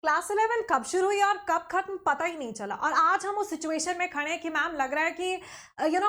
Class 11 कब शुरू हुई और कब खत्म पता ही नहीं चला। और आज हम उस सिचुएशन में खड़े हैं कि मैम लग रहा है कि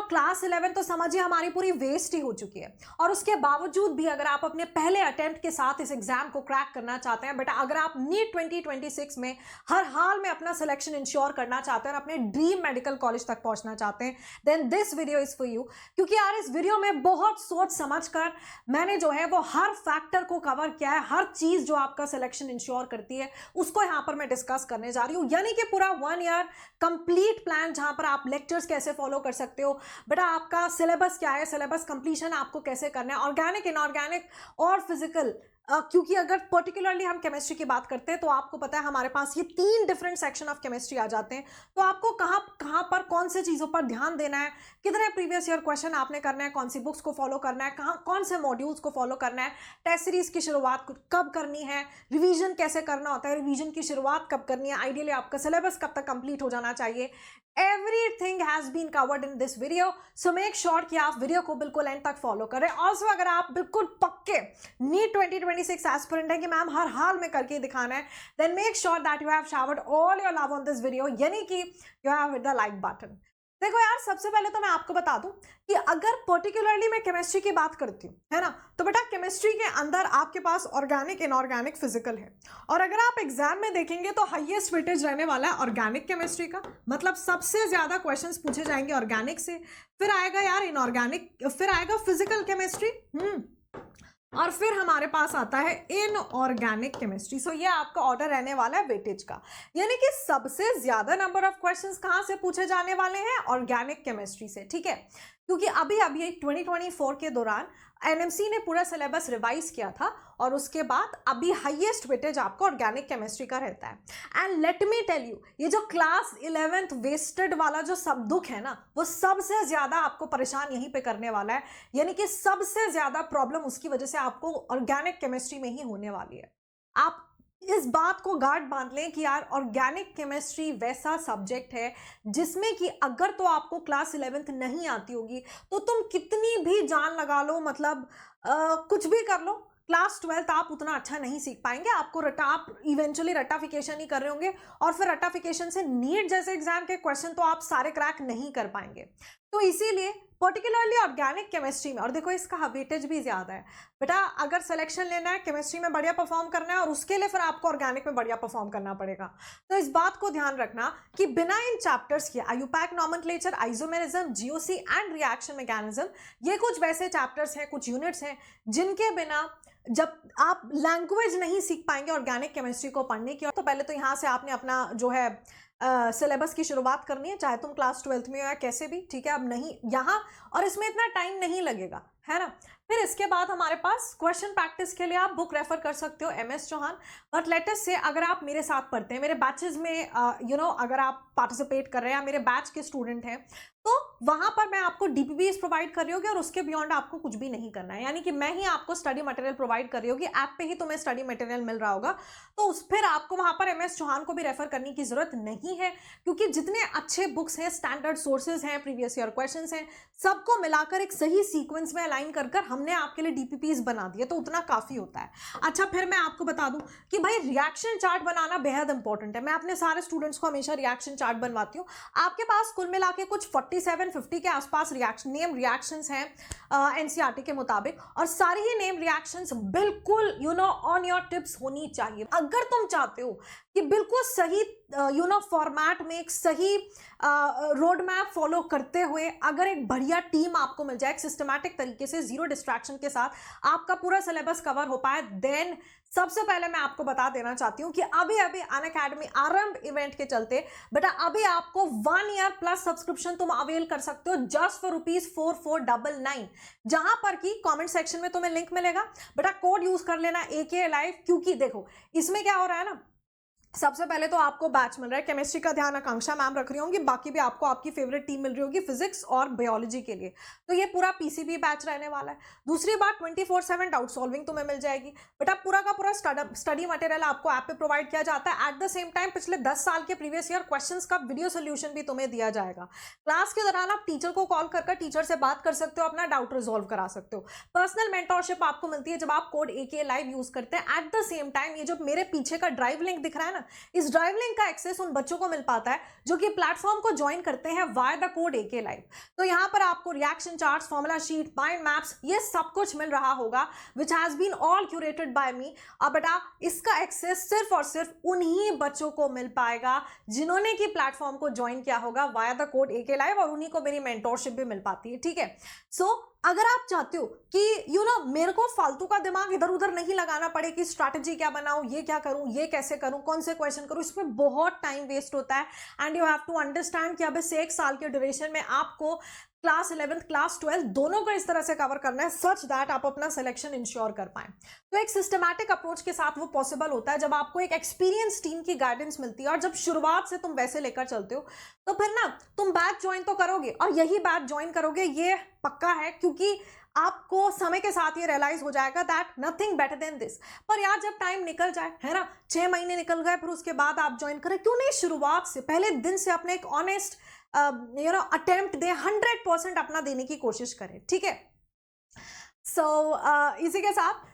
क्लास 11 तो समझिए हमारी पूरी वेस्ट ही हो चुकी है। और उसके बावजूद भी अगर आप अपने पहले अटेम्प्ट के साथ इस एग्जाम को क्रैक करना चाहते हैं, बेटा अगर आप नीट 2026 में हर हाल में अपना सिलेक्शन इंश्योर करना चाहते हैं और अपने ड्रीम मेडिकल कॉलेज तक पहुंचना चाहते हैं, then this video is for you. क्योंकि यार इस वीडियो में बहुत सोच समझ कर मैंने जो है वो हर फैक्टर को कवर किया है, हर चीज जो आपका सिलेक्शन इंश्योर करती है उसको यहां पर मैं डिस्कस करने जा रही हूं। यानी कि पूरा 1 ईयर कंप्लीट प्लान, जहां पर आप लेक्चर्स कैसे फॉलो कर सकते हो, बेटा आपका सिलेबस क्या है, सिलेबस कंप्लीशन आपको कैसे करना है, ऑर्गेनिक इनऑर्गेनिक और फिजिकल। क्योंकि अगर पर्टिकुलरली हम केमिस्ट्री की बात करते हैं तो आपको पता है हमारे पास ये 3 डिफरेंट सेक्शन ऑफ केमिस्ट्री आ जाते हैं। तो आपको कहां कहां पर कौन से चीजों पर ध्यान देना है, कितने प्रीवियस ईयर क्वेश्चन आपने करना है, कौन सी बुक्स को फॉलो करना है, कहां कौन से मॉड्यूल्स को फॉलो करना है, टेस्ट सीरीज की शुरुआत कब करनी है, रिवीजन कैसे करना होता है, रिवीजन की शुरुआत कब करनी है, आइडियली आपका सिलेबस कब तक कंप्लीट हो जाना चाहिए, everything has been covered in this video, so make sure कि आप वीडियो को बिल्कुल एंड तक फॉलो करें। ऑल्सो अगर आप बिल्कुल पक्के नीट 2026 एस्पिरेंट है कि मैम हर हाल में करके दिखाना है, then make sure that you have showered all your love on this video, यानी कि you have hit the like button। देखो यार, सबसे पहले तो मैं आपको बता दूं कि अगर पर्टिकुलरली मैं केमिस्ट्री की बात करती हूँ, है ना, तो बेटा केमिस्ट्री के अंदर आपके पास ऑर्गेनिक इनऑर्गेनिक फिजिकल है। और अगर आप एग्जाम में देखेंगे तो हाईएस्ट वेटेज रहने वाला है ऑर्गेनिक केमिस्ट्री का, मतलब सबसे ज्यादा क्वेश्चंस पूछे जाएंगे ऑर्गेनिक से, फिर आएगा यार इनऑर्गेनिक, फिर आएगा फिजिकल केमिस्ट्री, और फिर हमारे पास आता है इनऑर्गेनिक केमिस्ट्री। सो ये आपका ऑर्डर रहने वाला है वेटेज का, यानी कि सबसे ज्यादा नंबर ऑफ क्वेश्चंस कहां से पूछे जाने वाले हैं, ऑर्गेनिक केमिस्ट्री से। ठीक है, क्योंकि अभी 2024 के दौरान एनएमसी ने पूरा सिलेबस रिवाइज किया था और उसके बाद अभी हाईएस्ट वेटेज आपको ऑर्गेनिक केमिस्ट्री का रहता है। And let me tell you, ये जो क्लास 11th वेस्टेड वाला जो सब दुख है ना, वो सबसे ज्यादा आपको परेशान यहीं पे करने वाला है, यानी कि सबसे ज्यादा प्रॉब्लम उसकी वजह से आपको ऑर्गेनिक केमिस्ट्री में ही होने वाली है। आप इस बात को गांठ बांध लें कि यार ऑर्गेनिक केमिस्ट्री वैसा सब्जेक्ट है जिसमें कि अगर तो आपको क्लास 11th नहीं आती होगी तो तुम कितनी भी जान लगा लो, मतलब कुछ भी कर लो, क्लास 12th आप उतना अच्छा नहीं सीख पाएंगे। आप इवेंचुअली रट्टाफिकेशन ही कर रहे होंगे और फिर रट्टाफिकेशन से नीट जैसे एग्जाम के क्वेश्चन तो आप सारे क्रैक नहीं कर पाएंगे। तो इसीलिए पर्टिकुलरली ऑर्गेनिक केमिस्ट्री में, और देखो इसका वेटेज भी ज्यादा है बेटा, अगर सिलेक्शन लेना है केमिस्ट्री में बढ़िया परफॉर्म करना है और उसके लिए फिर आपको ऑर्गेनिक में बढ़िया परफॉर्म करना पड़ेगा। तो इस बात को ध्यान रखना कि बिना इन चैप्टर्स के IUPAC nomenclature, isomerism, GOC and reaction mechanism, ये कुछ वैसे चैप्टर्स हैं, कुछ यूनिट्स हैं जिनके बिना जब आप लैंग्वेज नहीं सीख पाएंगे ऑर्गेनिक केमिस्ट्री को पढ़ने की। तो पहले तो यहाँ से आपने अपना जो है सिलेबस की शुरुआत करनी है, चाहे तुम क्लास 12th में हो या कैसे भी। ठीक है, अब नहीं यहाँ, और इसमें इतना टाइम नहीं लगेगा, है ना। फिर इसके बाद हमारे पास क्वेश्चन प्रैक्टिस के लिए आप बुक रेफर कर सकते हो MS चौहान। बट लेटेस्ट से अगर आप मेरे साथ पढ़ते हैं, मेरे बैचेस में अगर आप पार्टिसिपेट कर रहे हैं या मेरे बैच के स्टूडेंट हैं, तो वहां पर मैं आपको DPPs प्रोवाइड कर रही होगी और उसके बियॉन्ड आपको कुछ भी नहीं करना है, यानी कि मैं ही आपको स्टडी मटेरियल प्रोवाइड कर रही होगी, ऐप पे ही तुम्हें स्टडी मटेरियल मिल रहा होगा। तो फिर आपको वहां पर MS चौहान को भी रेफर करने की जरूरत नहीं है, क्योंकि जितने अच्छे बुक्स हैं, स्टैंडर्ड सोर्सेज हैं, प्रीवियस ईयर क्वेश्चंस हैं, सबको मिलाकर एक सही सीक्वेंस में अलाइन कर हमने आपके लिए DPPs बना दिए, तो उतना काफी होता है। अच्छा, फिर मैं आपको बता दूं कि भाई रिएक्शन चार्ट बनाना बेहद इंपॉर्टेंट है। मैं अपने सारे स्टूडेंट्स को हमेशा रिएक्शन चार्ट बनवाती हूँ। आपके पास कुल मिला के कुछ 47-50 के आसपास नेम रिएक्शंस हैं NCERT के मुताबिक, और सारी ही नेम रिएक्शंस बिल्कुल ऑन योर टिप्स होनी चाहिए। अगर तुम चाहते हो कि बिल्कुल सही फॉर्मेट में एक सही रोड मैप फॉलो करते हुए अगर एक बढ़िया टीम आपको मिल जाए, सिस्टमैटिक तरीके से, जीरो डिस्ट्रैक्शन के साथ आपका पूरा सिलेबस कवर हो पाए, देन सबसे पहले मैं आपको बता देना चाहती हूं कि अभी अनअकैडमी आरंभ इवेंट के चलते बेटा अभी आपको 1 ईयर प्लस सब्सक्रिप्शन तुम अवेल कर सकते हो जस्ट फॉर ₹4499, जहां पर कि कमेंट सेक्शन में तुम्हें लिंक मिलेगा। बेटा कोड यूज कर लेना AKA लाइव, क्योंकि देखो इसमें क्या हो रहा है ना, सबसे पहले तो आपको बैच मिल रहा है, केमिस्ट्री का ध्यान आकांक्षा मैम रख रही होंगी, बाकी भी आपको आपकी फेवरेट टीम मिल रही होगी फिजिक्स और बायोलॉजी के लिए। तो ये पूरा PCB बैच रहने वाला है। दूसरी बात 24/7 डाउट सॉल्विंग तुम्हें मिल जाएगी। बेटा पूरा का पूरा स्टडी मटेरियल आपको ऐप पे प्रोवाइड किया जाता है। एट द सेम टाइम पिछले 10 साल के प्रीवियस ईयर क्वेश्चंस का वीडियो सोल्यूशन भी तुम्हें दिया जाएगा। क्लास के दौरान आप टीचर को कॉल कर टीचर से बात कर सकते हो, अपना डाउट रिजॉल्व करा सकते हो। पर्सनल मेंटोरशिप आपको मिलती है जब आप कोड AKA लाइव यूज करते हैं। एट द सेम टाइम ये जो मेरे पीछे का ड्राइव लिंक दिख रहा है ना, इस ड्राइव लिंक का एक्सेस उन बच्चों को मिल पाता है जो कि प्लेटफॉर्म को ज्वाइन करते हैं via the code AK live. तो यहाँ पर आपको reaction charts, formula sheet, mind maps, ये सब कुछ मिल रहा होगा which has been all curated by me. अब बेटा इसका एक्सेस सिर्फ और सिर्फ उन्हीं बच्चों को मिल पाएगा जिन्होंने की प्लेटफॉर्म को ज्वाइन किया होगा via the code AK live, और उन्हीं को मेरी मेंटोरशिप भी मिल पाती है। ठीक है, सो अगर आप चाहते हो कि मेरे को फालतू का दिमाग इधर उधर नहीं लगाना पड़े कि स्ट्रैटेजी क्या बनाऊं, ये क्या करूं, ये कैसे करूं, कौन से क्वेश्चन करूं, इसमें बहुत टाइम वेस्ट होता है। And you have to understand कि अब इस 1 साल के ड्यूरेशन में आपको क्लास 11th क्लास 12 दोनों को इस तरह से कवर करना है सच दैट आप अपना सिलेक्शन इंश्योर कर पाए। तो एक सिस्टमैटिक अप्रोच के साथ वो पॉसिबल होता है जब आपको एक एक्सपीरियंस टीम की गाइडेंस मिलती है, और जब शुरुआत से तुम वैसे लेकर चलते हो तो फिर ना तुम बैच ज्वाइन तो करोगे, और यही बैच ज्वाइन करोगे ये पक्का है, क्योंकि आपको समय के साथ ये रियलाइज हो जाएगा that nothing better than this. पर यार जब टाइम निकल जाए, है ना, 6 महीने निकल गए, फिर उसके बाद आप ज्वाइन करें, क्यों नहीं शुरुआत से पहले दिन से अपने एक ऑनेस्ट अटेम्प्ट दे, 100% अपना देने की कोशिश करें। ठीक है, सो इसी के साथ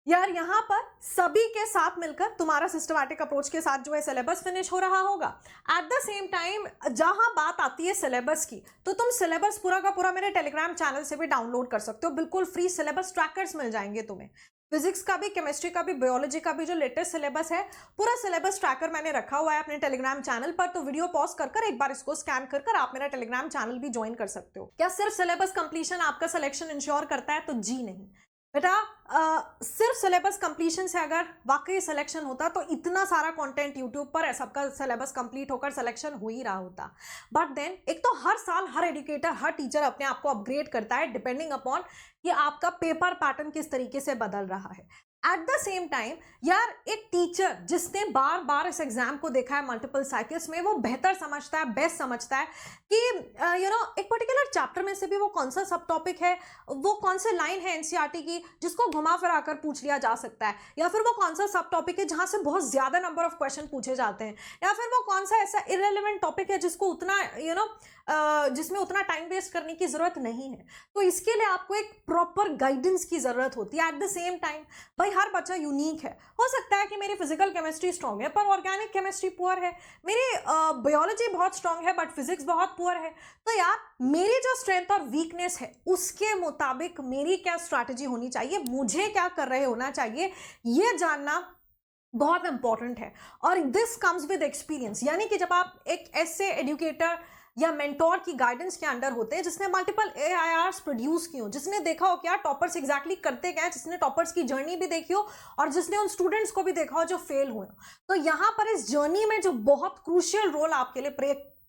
यार यहाँ पर सभी के साथ मिलकर तुम्हारा सिस्टमैटिक अप्रोच के साथ जो है सिलेबस फिनिश हो रहा होगा। एट द सेम टाइम जहाँ बात आती है सिलेबस की, तो तुम सिलेबस पूरा का पूरा मेरे टेलीग्राम चैनल से भी डाउनलोड कर सकते हो। बिल्कुल फ्री सिलेबस ट्रैकर्स मिल जाएंगे तुम्हें, फिजिक्स का भी, केमिस्ट्री का भी, बायोलॉजी का भी। जो लेटेस्ट सिलेबस है पूरा सिलेबस ट्रैकर मैंने रखा हुआ है अपने टेलीग्राम चैनल पर, तो वीडियो पॉज कर एक बार इसको स्कैन कर आप मेरा टेलीग्राम चैनल भी ज्वाइन कर सकते हो। क्या सिर्फ सिलेबस कंप्लीशन आपका सिलेक्शन इंश्योर करता है? तो जी नहीं बेटा, सिर्फ सिलेबस कंप्लीशन से अगर वाकई सिलेक्शन होता तो इतना सारा कंटेंट यूट्यूब पर है, सबका सिलेबस कंप्लीट होकर सिलेक्शन हो ही रहा होता। बट देन एक तो हर साल हर एजुकेटर, हर टीचर अपने आप को अपग्रेड करता है डिपेंडिंग अपॉन कि आपका पेपर पैटर्न किस तरीके से बदल रहा है। एट द सेम टाइम यार एक टीचर जिसने बार बार इस एग्जाम को देखा है मल्टीपल साइकिल्स में, वो बेहतर समझता है, बेस्ट समझता है कि एक पर्टिकुलर चैप्टर में से भी वो कौन सा सब टॉपिक है, वो कौन से लाइन है एनसीईआरटी की जिसको घुमा फिरा कर पूछ लिया जा सकता है, या फिर वो कौन सा सब टॉपिक है जहां से बहुत ज्यादा नंबर ऑफ क्वेश्चन पूछे जाते हैं, या फिर वो कौन सा ऐसा इररिलेवेंट टॉपिक है जिसको उतना जिसमें उतना टाइम वेस्ट करने की जरूरत नहीं है। तो इसके लिए आपको एक प्रॉपर गाइडेंस की जरूरत होती है। एट द सेम टाइम भाई हर बच्चा यूनिक है, हो सकता है कि मेरी फिजिकल केमिस्ट्री स्ट्रांग है पर ऑर्गेनिक केमिस्ट्री पुअर है, मेरी बायोलॉजी बहुत स्ट्रांग है बट फिजिक्स बहुत पुअर है। तो यार मेरी जो स्ट्रेंथ और वीकनेस है उसके मुताबिक मेरी क्या स्ट्रैटेजी होनी चाहिए, मुझे क्या कर रहे होना चाहिए, ये जानना बहुत इंपॉर्टेंट है। और दिस कम्स विद एक्सपीरियंस, यानी कि जब आप एक ऐसे एजुकेटर या मेंटोर की गाइडेंस के अंडर होते हैं जिसने मल्टीपल AIRs प्रोड्यूस की हो, जिसने देखा हो क्या टॉपर्स एग्जैक्टली करते क्या है, जिसने टॉपर्स की जर्नी भी देखी हो और जिसने उन स्टूडेंट्स को भी देखा हो जो फेल हुए हो, तो यहाँ पर इस जर्नी में जो बहुत क्रूशियल रोल आपके लिए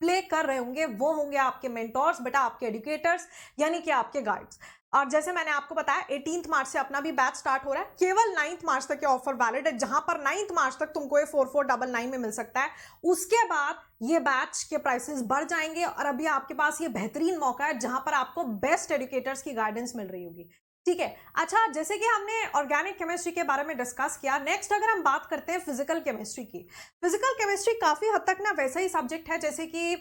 प्ले कर रहे होंगे वो होंगे आपके मेंटोर्स, बेटा आपके एजुकेटर्स, यानी कि आपके गाइड्स। और जैसे मैंने आपको बताया 18 मार्च से अपना भी बैच स्टार्ट हो रहा है, केवल 9 मार्च तक ये ऑफर वैलिड है, जहां पर 9 मार्च तक तुमको ये 4499 में मिल सकता है। उसके बाद ये बैच के प्राइसेस बढ़ जाएंगे और अभी आपके पास ये बेहतरीन मौका है जहां पर आपको बेस्ट एजुकेटर्स की गाइडेंस मिल रही होगी। ठीक है, अच्छा जैसे कि हमने ऑर्गेनिक केमिस्ट्री के बारे में डिस्कस किया, नेक्स्ट अगर हम बात करते हैं फिजिकल केमिस्ट्री की, फिजिकल केमिस्ट्री काफी हद तक ना वैसा ही सब्जेक्ट है जैसे कि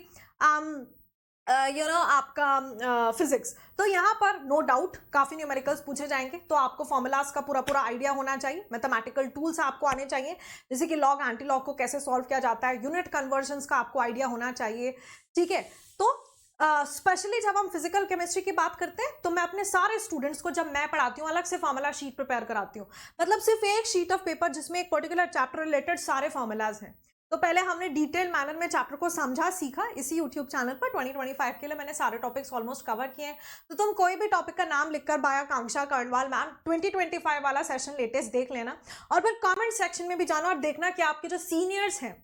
आपका फिजिक्स। तो यहाँ पर नो डाउट काफी न्यूमेरिकल्स पूछे जाएंगे, तो आपको फॉर्मूलाज का पूरा आइडिया होना चाहिए, मैथमेटिकल टूल्स आपको आने चाहिए, जैसे कि लॉग एंटी लॉग को कैसे सॉल्व किया जाता है, यूनिट कन्वर्जन्स का आपको आइडिया होना चाहिए। ठीक है, तो स्पेशली जब हम फिजिकल केमिस्ट्री की बात करते हैं तो मैं अपने सारे स्टूडेंट्स को जब मैं पढ़ाती हूँ अलग से फॉर्मूला शीट प्रिपेयर कराती हूँ, मतलब सिर्फ एक शीट ऑफ पेपर जिसमें एक पर्टिकुलर चैप्टर रिलेटेड सारे फॉर्मूलाज हैं। तो पहले हमने डिटेल मैनर में चैप्टर को समझा सीखा, इसी यूट्यूब चैनल पर 2025 के लिए मैंने सारे टॉपिक्स ऑलमोस्ट कवर किए हैं। तो तुम कोई भी टॉपिक का नाम लिखकर बाय आकांक्षा कर्णवाल मैम 2025 वाला सेशन लेटेस्ट देख लेना, और फिर कमेंट सेक्शन में भी जाना और देखना कि आपके जो सीनियर्स हैं,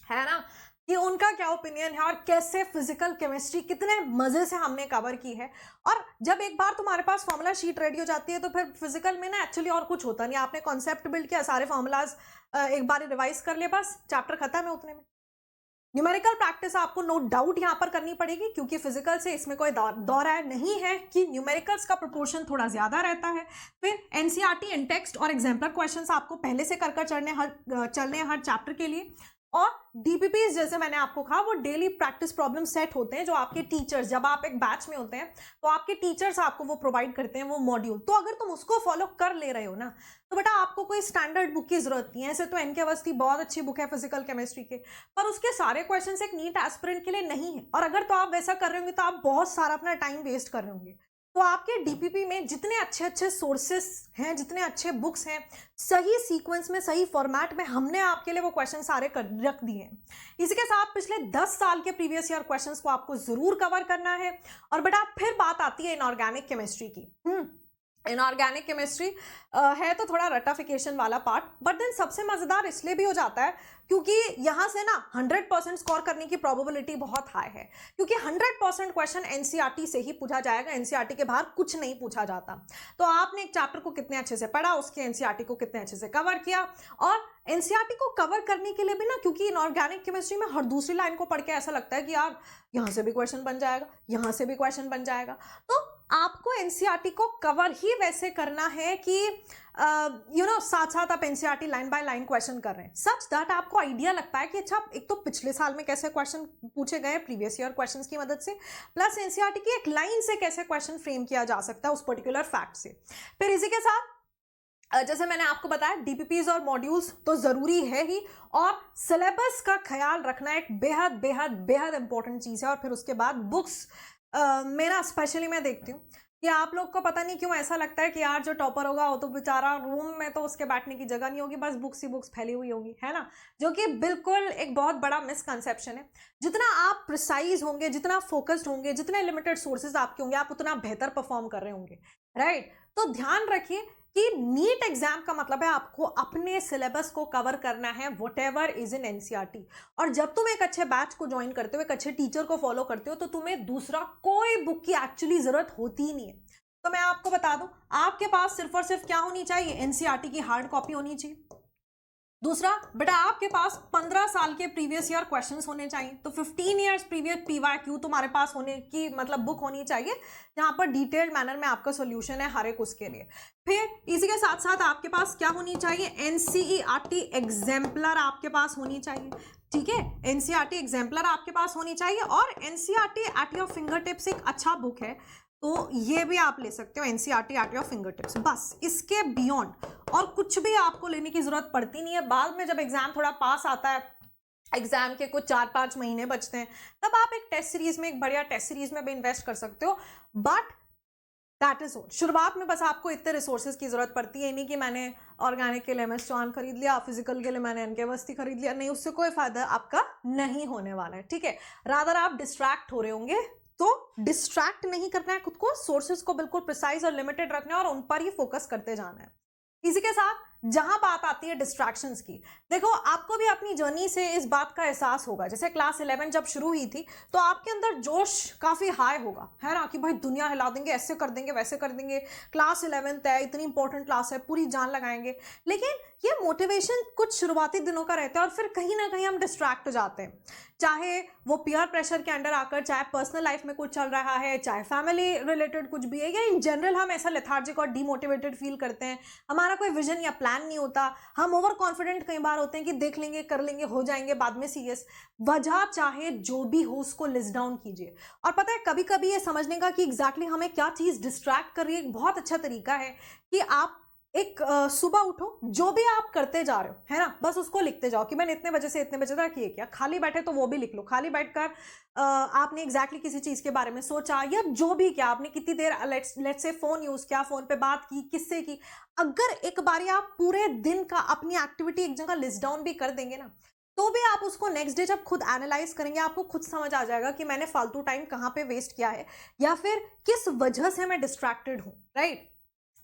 है ना, कि उनका क्या ओपिनियन है और कैसे फिजिकल केमिस्ट्री कितने मजे से हमने कवर की है। और जब एक बार तुम्हारे पास फॉर्मूला शीट रेडी हो जाती है तो फिर फिजिकल में ना एक्चुअली और कुछ होता नहीं, आपने कॉन्सेप्ट बिल्ड किया, सारे फॉर्मूलाज एक बार रिवाइज कर लिया, बस चैप्टर खत्म है उतने में। न्यूमेरिकल प्रैक्टिस आपको नो डाउट यहाँ पर करनी पड़ेगी क्योंकि फिजिकल से इसमें कोई दौरा नहीं है कि न्यूमेरिकल्स का प्रोपोर्शन थोड़ा ज्यादा रहता है। फिर एनसीईआरटी इन टेक्स्ट और एग्जाम्पलर क्वेश्चंस आपको पहले से कर चलने हर चैप्टर के लिए। और डीपीपीज जैसे मैंने आपको कहा वो डेली प्रैक्टिस प्रॉब्लम सेट होते हैं जो आपके टीचर्स, जब आप एक बैच में होते हैं तो आपके टीचर्स आपको वो प्रोवाइड करते हैं वो मॉड्यूल। तो अगर तुम उसको फॉलो कर ले रहे हो ना तो बेटा आपको कोई स्टैंडर्ड बुक की जरूरत नहीं है। ऐसे तो एनके अवस्थी बहुत अच्छी बुक है फिजिकल केमिस्ट्री के, पर उसके सारे क्वेश्चंस एक नीट एस्पिरेंट के लिए नहीं है। और अगर तो आप वैसा कर रहे होंगे तो आप बहुत सारा अपना टाइम वेस्ट कर रहे होंगे। तो आपके डीपीपी में जितने अच्छे अच्छे सोर्सेस हैं, जितने अच्छे बुक्स हैं, सही सीक्वेंस में, सही फॉर्मेट में हमने आपके लिए वो क्वेश्चन सारे रख दिए हैं। इसी के साथ पिछले 10 साल के प्रीवियस ईयर क्वेश्चंस को आपको जरूर कवर करना है। और बेटा फिर बात आती है इनऑर्गेनिक केमिस्ट्री की। इनऑर्गेनिक केमिस्ट्री है तो थोड़ा रटाफिकेशन वाला पार्ट, बट देन सबसे मजेदार इसलिए भी हो जाता है क्योंकि यहां से ना 100% स्कोर करने की प्रोबेबिलिटी बहुत हाई है, क्योंकि 100% क्वेश्चन एनसीईआरटी से ही पूछा जाएगा। एनसीईआरटी के बाहर कुछ नहीं पूछा जाता। तो आपने एक चैप्टर को कितने अच्छे से पढ़ा, उसके एनसीईआरटी को कितने अच्छे से कवर किया, और एनसीईआरटी को कवर करने के लिए भी ना, क्योंकि इनऑर्गेनिक केमिस्ट्री में हर दूसरी लाइन को पढ़ के ऐसा लगता है कि यार यहां से भी क्वेश्चन बन जाएगा, यहां से भी क्वेश्चन बन जाएगा। तो आपको एनसीईआरटी को कवर ही वैसे करना है कि साथ साथ आप NCERT line by line question कर रहे हैं, सच दैट आपको आइडिया लगता है कि अच्छा एक तो पिछले साल में कैसे क्वेश्चन पूछे गए प्रीवियस ईयर क्वेश्चंस की मदद से, प्लस एनसीईआरटी की एक लाइन से कैसे क्वेश्चन फ्रेम किया जा सकता है उस पर्टिकुलर फैक्ट से। फिर इसी के साथ जैसे मैंने आपको बताया डीपीपीज और मॉड्यूल्स तो जरूरी है ही, और सिलेबस का ख्याल रखना एक बेहद बेहद बेहद इंपॉर्टेंट चीज है। और फिर उसके बाद बुक्स मेरा स्पेशली मैं देखती हूँ कि आप लोग को पता नहीं क्यों ऐसा लगता है कि यार जो टॉपर होगा वो तो बेचारा रूम में तो उसके बैठने की जगह नहीं होगी, बस बुक्स ही बुक्स फैली हुई होगी, है ना, जो कि बिल्कुल एक बहुत बड़ा मिसकंसेप्शन है। जितना आप प्रिसाइज होंगे, जितना फोकस्ड होंगे, जितने लिमिटेड सोर्सेज आपके होंगे, आप उतना बेहतर परफॉर्म कर रहे होंगे, राइट। तो ध्यान रखिए कि नीट एग्जाम का मतलब है आपको अपने सिलेबस को कवर करना है, व्हाटएवर इज इन एनसीईआरटी। और जब तुम एक अच्छे बैच को ज्वाइन करते हो, एक अच्छे टीचर को फॉलो करते हो, तो तुम्हें दूसरा कोई बुक की एक्चुअली जरूरत होती ही नहीं है। तो मैं आपको बता दूं, आपके पास सिर्फ और सिर्फ क्या होनी चाहिए, एनसीईआरटी की हार्ड कॉपी होनी चाहिए। दूसरा बेटा आपके पास 15 साल के प्रीवियस ईयर क्वेश्चंस होने चाहिए, तो 15 इयर्स प्रीवियस पीवाईक्यू तुम्हारे पास होने की मतलब बुक होनी चाहिए, जहां पर डिटेल्ड मैनर में आपका सॉल्यूशन है हर एक उसके लिए। फिर इसी के साथ साथ आपके पास क्या होनी चाहिए, एनसीईआरटी एग्जाम्पलर आपके पास होनी चाहिए, ठीक है, एनसीईआरटी एग्जाम्पलर आपके पास होनी चाहिए। और NCERT at your finger tips एक अच्छा बुक है, तो ये भी आप ले सकते हो, NCERT at your finger tips. बस इसके बियॉन्ड और कुछ भी आपको लेने की जरूरत पड़ती नहीं है। बाद में जब एग्जाम थोड़ा पास आता है, एग्जाम के कुछ 4-5 महीने बचते हैं, तब आप एक टेस्ट सीरीज में, एक बढ़िया टेस्ट सीरीज में भी इन्वेस्ट कर सकते हो। But that is all. शुरुआत में बस आपको इतने रिसोर्सेज की जरूरत पड़ती है, नहीं कि मैंने ऑर्गेनिक के लिए एमएस चौहान खरीद लिया, फिजिकल के लिए मैंने एनके अवस्थी खरीद लिया, नहीं, उससे कोई फायदा आपका नहीं होने वाला है, ठीक है। रादर आप डिस्ट्रैक्ट हो रहे होंगे, तो डिस्ट्रैक्ट नहीं करना है खुद को, सोर्सेज को बिल्कुल प्रिसाइज और लिमिटेड रखना है और उन पर ही फोकस करते जाना है। इसी के साथ जहां बात आती है डिस्ट्रैक्शंस की, देखो आपको भी अपनी जर्नी से इस बात का एहसास होगा, जैसे क्लास 11 जब शुरू हुई थी तो आपके अंदर जोश काफी हाई होगा, है ना, कि भाई दुनिया हिला देंगे, ऐसे कर देंगे, वैसे कर देंगे, क्लास 11th है, इतनी इंपॉर्टेंट क्लास है, पूरी जान लगाएंगे। लेकिन ये मोटिवेशन कुछ शुरुआती दिनों का रहता है और फिर कहीं ना कहीं हम डिस्ट्रैक्ट हो जाते हैं, चाहे वो पीयर प्रेशर के अंडर आकर, चाहे पर्सनल लाइफ में कुछ चल रहा है, चाहे फैमिली रिलेटेड कुछ भी है, या इन जनरल हम ऐसा लेथार्जिक और डीमोटिवेटेड फील करते हैं, हमारा कोई विजन या प्लान नहीं होता, हम ओवर कॉन्फिडेंट कई बार होते हैं कि देख लेंगे, कर लेंगे, हो जाएंगे, बाद में सीरियस। वजह चाहे जो भी हो उसको लिस्ट डाउन कीजिए। और पता है कभी कभी ये समझने का कि एग्जैक्टली हमें क्या चीज डिस्ट्रैक्ट कर रही है, एक बहुत अच्छा तरीका है कि आप एक सुबह उठो, जो भी आप करते जा रहे हो, है ना, बस उसको लिखते जाओ कि मैंने इतने बजे से इतने बजे तक ये किया। खाली बैठे तो वो भी लिख लो, खाली बैठकर आपने एग्जैक्टली किसी चीज के बारे में सोचा, या जो भी किया आपने, कितनी देर लेट्स से फोन यूज किया, फोन पे बात की, किससे की। अगर एक बारी आप पूरे दिन का अपनी एक्टिविटी एक जगह लिस्ट डाउन भी कर देंगे ना, तो भी आप उसको नेक्स्ट डे जब खुद एनालाइज करेंगे, आपको खुद समझ आ जाएगा कि मैंने फालतू टाइम कहाँ पे वेस्ट किया है, या फिर किस वजह से मैं डिस्ट्रैक्टेड हूं, राइट।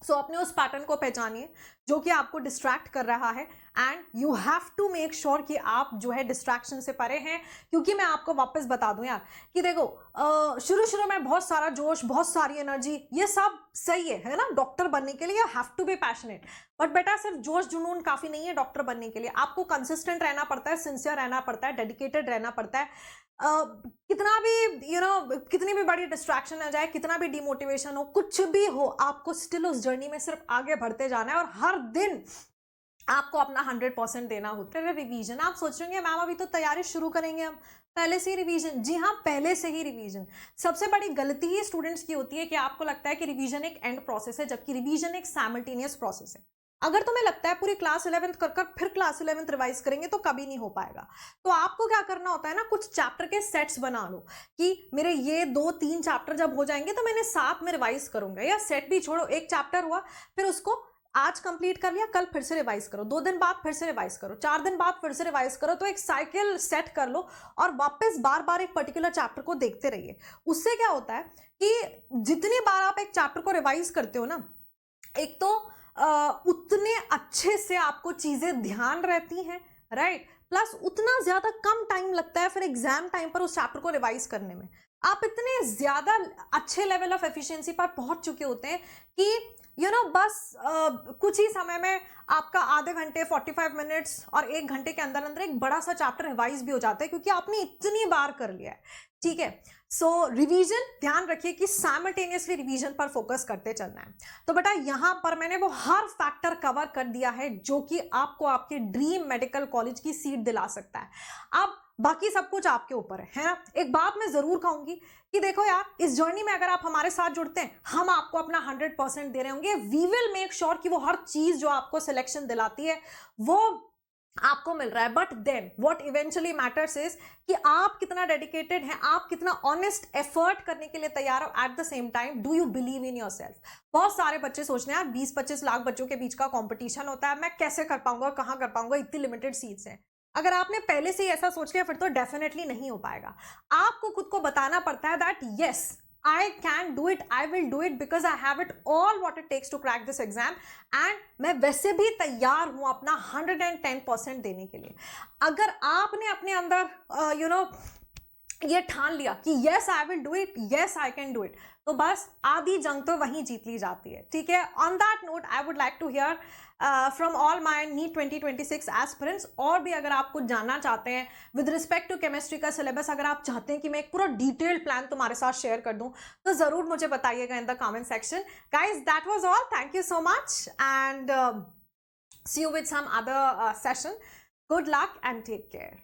सो अपने उस पैटर्न को पहचानिए जो कि आपको डिस्ट्रैक्ट कर रहा है, and you have to make sure कि आप जो है डिस्ट्रैक्शन से परे हैं। क्योंकि मैं आपको वापस बता दूं यार कि देखो शुरू शुरू में बहुत सारा जोश, बहुत सारी एनर्जी, ये सब सही है ना, डॉक्टर बनने के लिए you have to be passionate. But बेटा सिर्फ जोश जुनून काफी नहीं है डॉक्टर बनने के लिए, आपको कंसिस्टेंट रहना पड़ता है, सिंसियर रहना पड़ता है, डेडिकेटेड रहना पड़ता है। कितना भी कितनी भी बड़ी डिस्ट्रैक्शन आ जाए, कितना भी डिमोटिवेशन हो, कुछ भी हो, आपको स्टिल उस जर्नी में सिर्फ आगे बढ़ते जाना है और हर दिन आपको अपना 100% देना होता है। रिवीजन, आप सोच रहे होंगे मैम अभी तो तैयारी शुरू करेंगे हम, पहले से ही रिवीजन। जी हाँ, पहले से ही रिवीजन। सबसे बड़ी गलती ही स्टूडेंट्स की होती है कि आपको लगता है कि रिवीजन एक एंड प्रोसेस है, जबकि रिवीजन एक साइमल्टेनियस प्रोसेस है। अगर तुम्हें लगता है पूरी क्लास 11th कर कर फिर क्लास 11th रिवाइज करेंगे तो कभी नहीं हो पाएगा। तो आपको क्या करना होता है ना, कुछ चैप्टर के सेट्स बना लो कि मेरे ये 2-3 चैप्टर जब हो जाएंगे तो मैंने साथ में रिवाइज करूंगा, या सेट भी छोड़ो, एक चैप्टर हुआ फिर उसको आज कंप्लीट कर लिया, कल फिर से रिवाइज करो, 2 दिन बाद फिर से रिवाइज करो, 4 दिन बाद फिर से रिवाइज करो। तो एक साइकिल सेट कर लो और वापस बार बार एक पर्टिकुलर चैप्टर को देखते रहिए। उससे क्या होता है कि जितनी बार आप एक चैप्टर को रिवाइज करते हो ना, एक तो उतने अच्छे से आपको चीजें ध्यान रहती हैं, राइट, प्लस उतना ज्यादा कम टाइम लगता है फिर एग्जाम टाइम पर उस चैप्टर को रिवाइज करने में। आप इतने ज्यादा अच्छे लेवल ऑफ एफिशिएंसी पर पहुंच चुके होते हैं कि बस कुछ ही समय में आपका आधे घंटे 45 मिनट्स और 1 घंटे के अंदर अंदर एक बड़ा सा चैप्टर रिवाइज भी हो जाता है, क्योंकि आपने इतनी बार कर लिया है। ठीक है, सो रिवीजन, ध्यान रखिए कि साइमल्टेनियसली रिवीजन पर फोकस करते चलना है। तो बेटा यहां पर मैंने वो हर फैक्टर कवर कर दिया है जो कि आपको आपके ड्रीम मेडिकल कॉलेज की सीट दिला सकता है। अब बाकी सब कुछ आपके ऊपर है ना। एक बात मैं जरूर कहूंगी कि देखो यार, इस जर्नी में अगर आप हमारे साथ जुड़ते हैं, हम आपको अपना 100% दे रहे होंगे। वी विल मेक श्योर कि वो हर चीज जो आपको सिलेक्शन दिलाती है वो आपको मिल रहा है। But then what eventually matters is कि आप कितना डेडिकेटेड हैं, आप कितना ऑनेस्ट एफर्ट करने के लिए तैयार हो। At the same time do you believe in yourself. बहुत सारे बच्चे सोचते हैं यार 20-25 लाख बच्चों के बीच का कंपटीशन होता है, मैं कैसे कर पाऊंगा, कहां कर पाऊंगा, इतनी लिमिटेड सीट्स हैं। अगर आपने पहले से ही ऐसा सोच लिया फिर तो डेफिनेटली नहीं हो पाएगा। आपको खुद को बताना पड़ता है that yes I can do it, I will do it because I have it all what it takes to crack this exam and मैं वैसे भी तैयार हूं अपना 110% देने के लिए। अगर आपने अपने अंदर ये ठान लिया कि yes I will do it, yes I can do it, तो बस आधी जंग तो वहीं जीत ली जाती है। ठीक है, on that note I would like to hear from all my NEET 2026 aspirants। और भी अगर आप कुछ जानना चाहते हैं विद रिस्पेक्ट टू केमिस्ट्री का सिलेबस, अगर आप चाहते हैं कि मैं एक पूरा डिटेल्ड प्लान तुम्हारे साथ शेयर कर दूं, तो जरूर मुझे बताइएगा in the comment section. Guys that was all, thank you so much and see you with some other session. Good luck and take care.